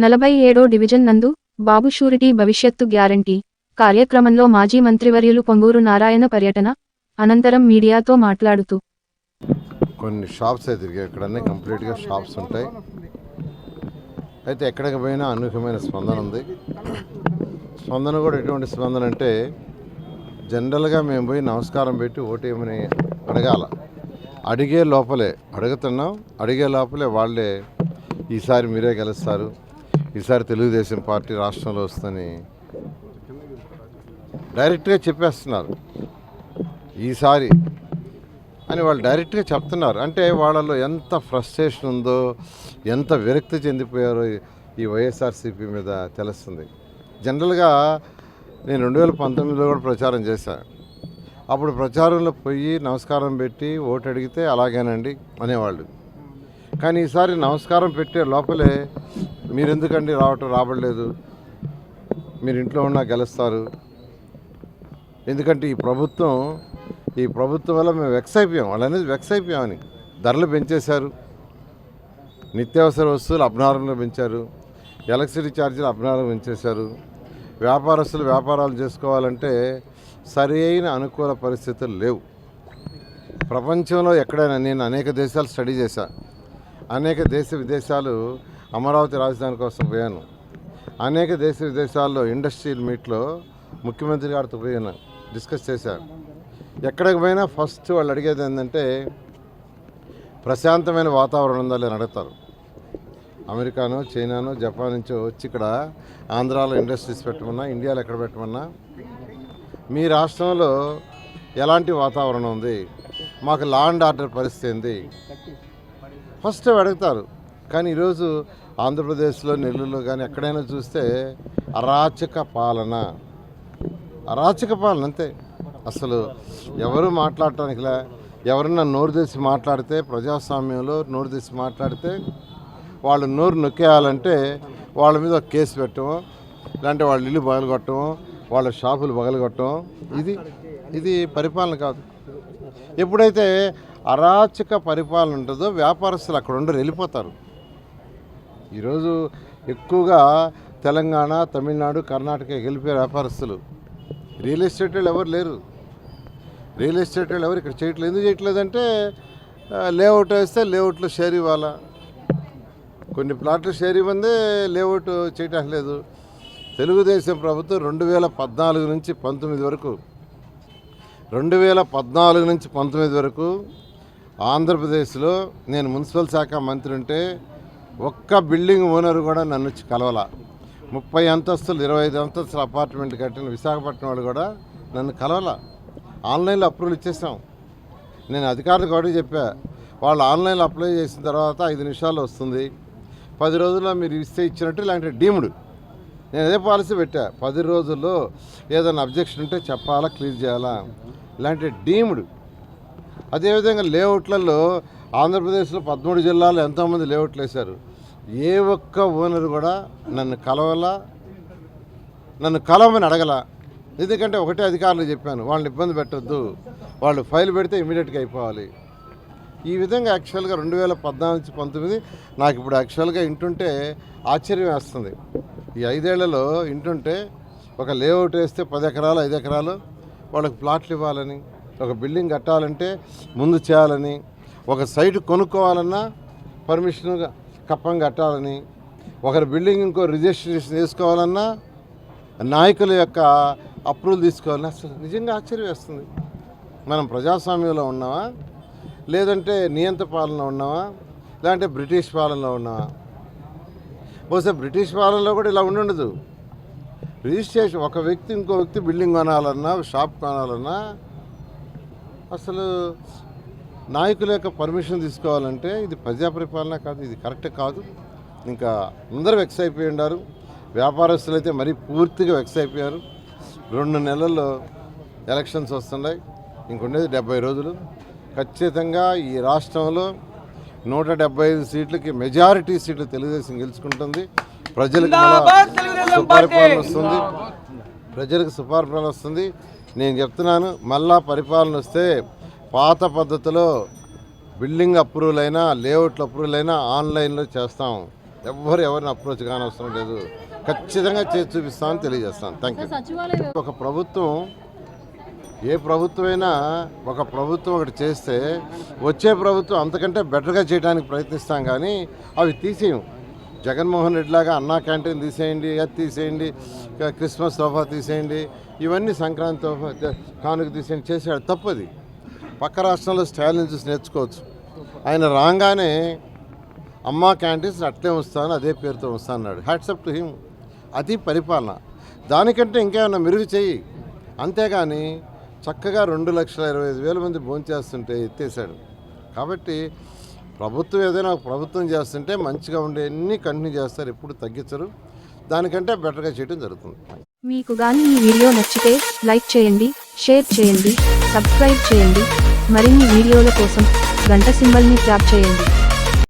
47వ division నందు బాబు surety భవిష్యత్తు guarantee కార్యక్రమంలో మాజీ మంత్రివర్యులు పొంగూరు నారాయణ పర్యటన అనంతరం మీడియాతో మాట్లాడుతూ కొన్ని షాప్స్ అయితే ఇక్కడన్నీ కంప్లీట్గా షాప్స్ ఉంటాయి. అయితే ఎక్కడికి పోయినా అనూహ్యమైన స్పందన ఉంది. స్పందన కూడా ఎటువంటి స్పందన అంటే జనరల్గా మేము పోయి నమస్కారం పెట్టి ఓటేమని అడగాల, అడిగే లోపలే అడుగుతున్నాం, అడిగే లోపలే వాళ్ళే ఈసారి మీరే గెలుస్తారు, ఈసారి తెలుగుదేశం పార్టీ రాష్ట్రంలో వస్తుందని డైరెక్ట్గా చెప్పేస్తున్నారు. ఈసారి అని వాళ్ళు డైరెక్ట్గా చెప్తున్నారు. అంటే వాళ్ళలో ఎంత ఫ్రస్ట్రేషన్ ఉందో, ఎంత విరక్తి చెందిపోయారో ఈ వైఎస్ఆర్సీపీ మీద తెలుస్తుంది. జనరల్గా నేను 2019లో కూడా ప్రచారం చేశాను. అప్పుడు ప్రచారంలో పోయి నమస్కారం పెట్టి ఓటు అడిగితే అలాగేనండి అనేవాళ్ళు. కానీ ఈసారి నమస్కారం పెట్టే లోపలే మీరు ఎందుకండి రాబడలేదు, మీరు ఇంట్లో ఉన్నా గెలుస్తారు, ఎందుకంటే ఈ ప్రభుత్వం వల్ల మేము వెక్స్ అయిపోయాం, వాళ్ళు అనేది వెక్స్ అయిపోయామని. ధరలు పెంచేశారు, నిత్యావసర వస్తువులు అభినారంగా పెంచారు, ఎలక్ట్రిసిటీ ఛార్జీలు అభినారంగా పెంచేశారు. వ్యాపారస్తులు వ్యాపారాలు చేసుకోవాలంటే సరి అయిన అనుకూల పరిస్థితులు లేవు. ప్రపంచంలో ఎక్కడైనా నేను అనేక దేశాలు స్టడీ చేశాను, అనేక దేశ విదేశాలు అమరావతి రాజధాని కోసం పోయాను, అనేక దేశ విదేశాల్లో ఇండస్ట్రియల్ మీట్లో ముఖ్యమంత్రి గారితో పోయాను, డిస్కస్ చేశాను. ఎక్కడికి పోయినా ఫస్ట్ వాళ్ళు అడిగేది ఏంటంటే ప్రశాంతమైన వాతావరణం ఉందా లేని అడుగుతారు. అమెరికానో చైనానో జపాన్ నుంచో వచ్చి ఇక్కడ ఆంధ్రాలో ఇండస్ట్రీస్ పెట్టమన్నా, ఇండియాలో ఎక్కడ పెట్టమన్నా మీ రాష్ట్రంలో ఎలాంటి వాతావరణం ఉంది, మాకు లా అండ్ ఆర్డర్ పరిస్థితి ఏంది ఫస్ట్ అడుగుతారు. కానీ ఈరోజు ఆంధ్రప్రదేశ్లో నెల్లూరులో కానీ ఎక్కడైనా చూస్తే అరాచక పాలన అంతే. అసలు ఎవరు మాట్లాడటానికిలా, ఎవరన్నా నోరు తెసి మాట్లాడితే, ప్రజాస్వామ్యంలో నోరు తెసి మాట్లాడితే వాళ్ళు నోరు నొక్కేయాలంటే వాళ్ళ మీద ఒక కేసు పెట్టడం, లేదంటే వాళ్ళ ఇల్లు పగలగొట్టడం, వాళ్ళ షాపులు పగలగొట్టడం, ఇది పరిపాలన కాదు. ఎప్పుడైతే అరాచక పరిపాలన ఉంటుందో వ్యాపారస్తులు అక్కడ ఉండరు, వెళ్ళిపోతారు. ఈరోజు ఎక్కువగా తెలంగాణ, తమిళనాడు, కర్ణాటక వెళ్ళిపోయే వ్యాపారస్తులు. రియల్ ఎస్టేట్ వాళ్ళు ఎవరు లేరు, రియల్ ఎస్టేట్ వాళ్ళు ఎవరు ఇక్కడ చేయట్లేదు. ఎందుకు చేయట్లేదంటే లేఅవుట్ వేస్తే లేఅవుట్లో షేర్ ఇవ్వాలా, కొన్ని ప్లాట్లు షేర్ ఇవ్వందే లేఅవుట్ చేయటం లేదు. తెలుగుదేశం ప్రభుత్వం 2014 నుంచి 19 వరకు ఆంధ్రప్రదేశ్లో నేను మున్సిపల్ శాఖ మంత్రి ఉంటే ఒక్క బిల్డింగ్ ఓనర్ కూడా నన్ను వచ్చి కలవాల. 30 అంతస్తులు 25 అంతస్తుల అపార్ట్మెంట్ కట్టిన విశాఖపట్నం వాళ్ళు కూడా నన్ను కలవాల. ఆన్లైన్లో అప్రూవల్ ఇచ్చేసాం. నేను అధికారులకు ఒకటి చెప్పా, వాళ్ళు ఆన్లైన్లో అప్లై చేసిన తర్వాత 5 నిమిషాల్లో వస్తుంది, 10 రోజుల్లో మీరు ఇస్తే ఇచ్చినట్టు, ఇలాంటి డీమ్డ్. నేను అదే పాలసీ పెట్టా, 10 రోజుల్లో ఏదైనా అబ్జెక్షన్ ఉంటే చెప్పాలా, క్లియర్ చేయాలా, ఇలాంటి డీమ్డ్. అదేవిధంగా లేఅవుట్లలో ఆంధ్రప్రదేశ్లో 13 జిల్లాల్లో ఎంతోమంది లేఅవుట్లు వేశారు. ఏ ఒక్క ఓనర్ కూడా నన్ను కలవమని అడగల. ఎందుకంటే ఒకటే అధికారులు చెప్పాను, వాళ్ళని ఇబ్బంది పెట్టద్దు, వాళ్ళు ఫైల్ పెడితే ఇమీడియట్గా అయిపోవాలి. ఈ విధంగా యాక్చువల్గా 2014 నుంచి 19 నాకు ఇప్పుడు యాక్చువల్గా ఇంటుంటే ఆశ్చర్యం వేస్తుంది. ఈ 5 ఏళ్లలో ఇంటుంటే ఒక లేఅవుట్ వేస్తే 10 ఎకరాలు 5 ఎకరాలు వాళ్ళకి ప్లాట్లు ఇవ్వాలని, ఒక బిల్డింగ్ కట్టాలంటే ముందు చేయాలని, ఒక సైట్ కొనుక్కోవాలన్నా పర్మిషన్ కప్పం కట్టాలని, ఒకరి బిల్డింగ్ ఇంకో రిజిస్ట్రేషన్ చేసుకోవాలన్నా నాయకుల యొక్క అప్రూవల్ తీసుకోవాలని. అసలు నిజంగా ఆశ్చర్యం వేస్తుంది. మనం ప్రజాస్వామ్యంలో ఉన్నామా, లేదంటే నియంత్ర పాలనలో ఉన్నామా, లేదంటే బ్రిటిష్ పాలనలో ఉన్నామా? బహుశా బ్రిటిష్ పాలనలో కూడా ఇలా ఉండదు. రిజిస్ట్రేషన్, ఒక వ్యక్తి ఇంకో వ్యక్తి బిల్డింగ్ కొనాలన్నా, షాప్ కొనాలన్నా అసలు నాయకుల యొక్క పర్మిషన్ తీసుకోవాలంటే ఇది ప్రజా పరిపాలన కాదు, ఇది కరెక్ట్ కాదు. ఇంకా అందరూ వెక్స్ అయిపోయి ఉన్నారు. వ్యాపారస్తులు అయితే మరీ పూర్తిగా వెక్స్ అయిపోయారు. 2 నెలల్లో ఎలక్షన్స్ వస్తున్నాయి, ఇంకొండేది 70 రోజులు. ఖచ్చితంగా ఈ రాష్ట్రంలో 175 సీట్లకి మెజారిటీ సీట్లు తెలుగుదేశం గెలుచుకుంటుంది. ప్రజలకు సుపరిపాలన వస్తుంది, నేను చెప్తున్నాను, మళ్ళా పరిపాలన వస్తే పాత పద్ధతిలో బిల్డింగ్ అప్రూవల్ అయినా, లేఅవుట్లు అప్రూవల్ అయినా ఆన్లైన్లో చేస్తాం. ఎవరిని అప్రోచ్ కానవసరం లేదు. ఖచ్చితంగా చేసి చూపిస్తామని తెలియజేస్తాను. Thank you. ఒక ప్రభుత్వం, ఏ ప్రభుత్వమైనా ఒక ప్రభుత్వం ఒకటి చేస్తే వచ్చే ప్రభుత్వం అంతకంటే బెటర్గా చేయడానికి ప్రయత్నిస్తాం, కానీ అవి తీసేయం. జగన్మోహన్ రెడ్డి లాగా అన్నా క్యాంటీన్ తీసేయండి, అది తీసేయండి, క్రిస్మస్ తోఫా తీసేయండి, ఇవన్నీ సంక్రాంతి తోఫా కానుక తీసేయండి చేసాడు. తప్పది. పక్క రాష్ట్రంలో స్టాలిన్ చూసి నేర్చుకోవచ్చు. ఆయన రాగానే అమ్మా క్యాంటీన్స్ అట్లే ఉంచుతాను, అదే పేరుతో ఉంచుతా అన్నాడు. Hats off to him. అది పరిపాలన. దానికంటే ఇంకేమైనా మెరుగు చెయ్యి. అంతేగాని చక్కగా 2,25,000 మంది భోంచేస్తుంటే ఎత్తేసాడు. కాబట్టి ప్రభుత్వం ఏదైనా ఒక ప్రభుత్వం చేస్తుంటే మంచిగా ఉండే అన్నీ కంటిన్యూ చేస్తారు, ఎప్పుడు తగ్గించరు. దానికంటే బెటర్గా చేయడం జరుగుతుంది. మీకు గాని ఈ వీడియో నచ్చితే లైక్ చేయండి, షేర్ చేయండి, సబ్స్క్రైబ్ చేయండి. మరిన్ని వీడియోల కోసం గంట సింబల్ని ట్యాప్ చేయండి.